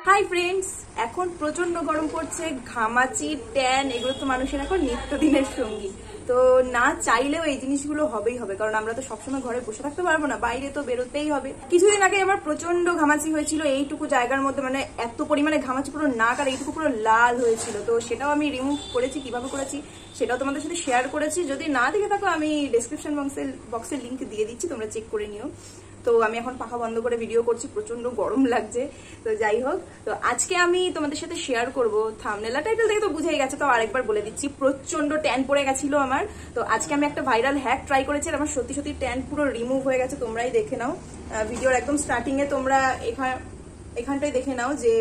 Hi friends, এখন প্রচন্ড গরম পড়ছে, ঘামাচি, ট্যান এগুলো তো মানুষের এখন নিত্যদিনের সঙ্গী। তো না চাইলেও এই জিনিসগুলো হবেই হবে, কারণ আমরা তো সবসময় ঘরে বসে থাকতে পারবো না, বাইরে তো বেরোতেই হবে। কিছুদিন আগে আমার প্রচন্ড ঘামাচি হয়েছিল এইটুকু জায়গার মধ্যে, মানে এত পরিমাণে ঘামাচি, পুরো নাক আর এইটুকু পুরো লাল হয়েছিল। তো সেটাও আমি রিমুভ করেছি, কিভাবে করেছি সেটাও তোমাদের সাথে শেয়ার করেছি। যদি না দেখে থাকো আমি ডেসক্রিপশন বক্সের লিঙ্ক দিয়ে দিচ্ছি, তোমরা চেক করে নিও। তো আমি এখন পাখা বন্ধ করে ভিডিও করছি, প্রচন্ড গরম লাগছে। তো যাই হোক, তো আজকে আমি তোমাদের সাথে শেয়ার করবো, থাম্বনেল টাইটেল থেকে তো বুঝেই গেছে, তো আরেকবার বলে দিচ্ছি, প্রচন্ড ট্যান পড়ে গেছিল আমার। তো আজকে আমি একটা ভাইরাল হ্যাক ট্রাই করেছি, আর আমার সত্যি সত্যি ট্যান পুরো রিমুভ হয়ে গেছে। তোমরাই দেখে নাও ভিডিওর একদম স্টার্টিং এ, তোমরা এখানটাই দেখে নাও যে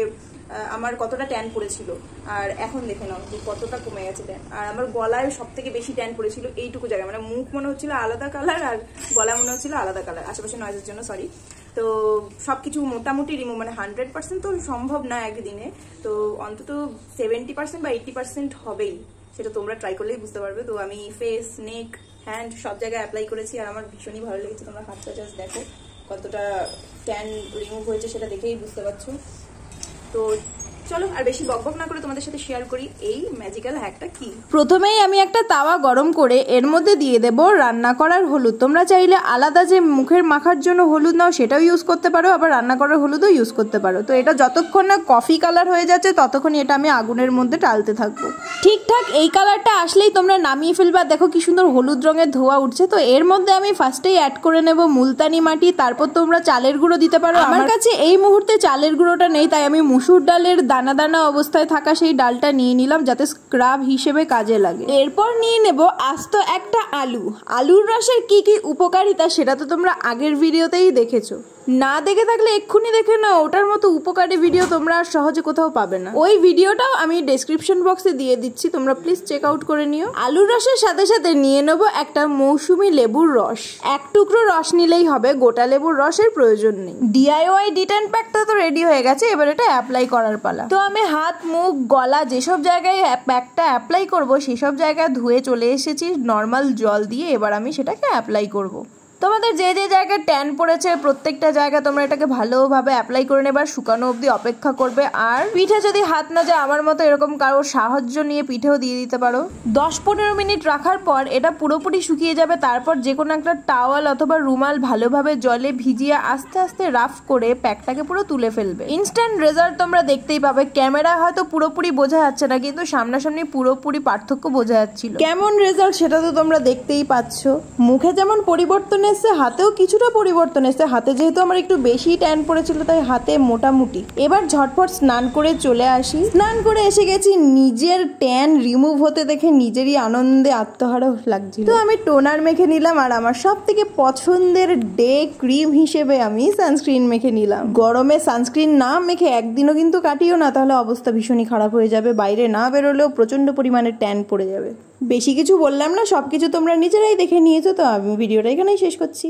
আমার কতটা ট্যান পড়েছিল, আর এখন দেখে নাও যে কতটা কমে গেছে ট্যান। আর আমার গলায় সব থেকে বেশি ট্যান পড়েছিল এইটুকু জায়গায়, মানে মুখ মনে হচ্ছিল আলাদা কালার আর গলা মনে হচ্ছিল আলাদা কালার, আশেপাশে নয়েজের জন্য সরি। তো সবকিছু মোটামুটি রিমুভ, মানে 100% তো সম্ভব না একদিনে, তো অন্তত 70% বা 80% হবেই, সেটা তোমরা ট্রাই করলেই বুঝতে পারবে। তো আমি ফেস, নেক, হ্যান্ড সব জায়গায় অ্যাপ্লাই করেছি, আর আমার ভীষণই ভালো লেগেছে। তোমরা হাতটা জাস্ট দেখো কতটা ট্যান রিমুভ হয়েছে, সেটা দেখেই বুঝতে পারছো। তো চলো আর বেশি বকবক না করে তোমাদের সাথে শেয়ার করি এই ম্যাজিক্যাল হ্যাকটা কি। প্রথমেই আমি একটা তাওয়া গরম করে এর মধ্যে দিয়ে দেব রান্না করার হলুদ। তোমরা চাইলে আলাদা যে মুখের মাখার জন্য হলুদ নাও সেটাও ইউজ করতে পারো, আবার রান্না করার হলুদও ইউজ করতে পারো। তো এটা যতক্ষণ না কফি কালার হয়ে যাচ্ছে ততক্ষণ এটা আমি আগুনের মধ্যে টালতে থাকবো। ঠিকঠাক এই কালারটা আসলেই তোমরা নামিয়ে ফেলবা। দেখো কি সুন্দর হলুদ রঙের ধোয়া উঠছে। তো এর মধ্যে আমি ফার্স্টেই অ্যাড করে নেব মুলতানি মাটি, তারপর তোমরা চালের গুঁড়ো দিতে পারো। আমার কাছে এই মুহূর্তে চালের গুঁড়োটা নেই, তাই আমি মুসুর ডালের দানা দানা অবস্থায় থাকা সেই ডালটা নিয়ে নিলাম, যাতে স্ক্রাব হিসেবে কাজে লাগে। এরপর নিয়ে নেব আস্ত একটা আলু। আলুর রসের কি কি উপকারিতা সেটা তো তোমরা আগের ভিডিওতেই দেখেছো, না দেখে থাকলে এক্ষুনি দেখে নাও, ওটার মতো উপকারী ভিডিও তোমরা আর সহজে কোথাও পাবে না। ওই ভিডিওটাও আমি ডেসক্রিপশন বক্সে দিয়ে দিচ্ছি, তোমরা প্লিজ চেক আউট করে নিও। আলুর রসের সাথে সাথে নিয়ে নেবো একটা মৌসুমী লেবুর রস। এক টুকরো রস নিলেই হবে, গোটা লেবুর রসের প্রয়োজন নেই। DIY ডিটেন প্যাকটা তো রেডি হয়ে গেছে, এবার এটা অ্যাপ্লাই করার পালা। তো আমি হাত, মুখ, গলা যেসব জায়গায় প্যাকটা অ্যাপ্লাই করবো সেসব জায়গায় ধুয়ে চলে এসেছি নর্মাল জল দিয়ে। এবার আমি সেটাকে অ্যাপ্লাই করব। তোমাদের যে যে জায়গায় ট্যান পড়েছে প্রত্যেকটা জায়গায় তোমরা এটাকে ভালোভাবে অ্যাপ্লাই করে নেবে, শুকানো অবধি অপেক্ষা করবে। আর পিঠে যদি হাত না যায়, আমার মতো এরকম কারোর সাহায্য নিয়ে পিঠেও দিয়ে দিতে পারো। 10-15 মিনিট রাখার পর এটা পুরোপুরি শুকিয়ে যাবে। তারপর যে কোনো একটা টাওয়াল অথবা রুমাল ভালোভাবে জলে ভিজিয়ে আস্তে আস্তে রাফ করে প্যাকটাকে পুরো তুলে ফেলবে। ইনস্ট্যান্ট রেজাল্ট তোমরা দেখতেই পাবে। ক্যামেরা হয়তো পুরোপুরি বোঝা যাচ্ছে না, কিন্তু সামনাসামনি পুরোপুরি পার্থক্য বোঝা যাচ্ছিল। কেমন রেজাল্ট সেটা তো তোমরা দেখতেই পাচ্ছ। মুখে যেমন পরিবর্তন এসছে, হাতেও কিছুটা পরিবর্তন এসছে। হাতে যেহেতু আমার একটু বেশি ট্যান পড়েছিল, তাই হাতে মোটামুটি। এবার ঝটপট স্নান করে চলে আসি। স্নান করে এসে গেছি, নিজের ট্যান রিমুভ হতে দেখে নিজেরই আনন্দে আত্মহারা লাগছিল। তো আমি টোনার মেখে নিলাম, আর আমার সব থেকে পছন্দের ডে ক্রিম হিসেবে আমি সানস্ক্রিন মেখে নিলাম। গরমে সানস্ক্রিন না মেখে একদিনও কিন্তু কাটিও না, তাহলে অবস্থা ভীষণই খারাপ হয়ে যাবে। বাইরে না বেরোলেও প্রচন্ড পরিমাণে ট্যান পড়ে যাবে। বেশি কিছু বললাম না, সবকিছু তোমরা নিজেরাই দেখে নিয়েছো। তো আমি ভিডিওটা এখানেই শেষ করছি।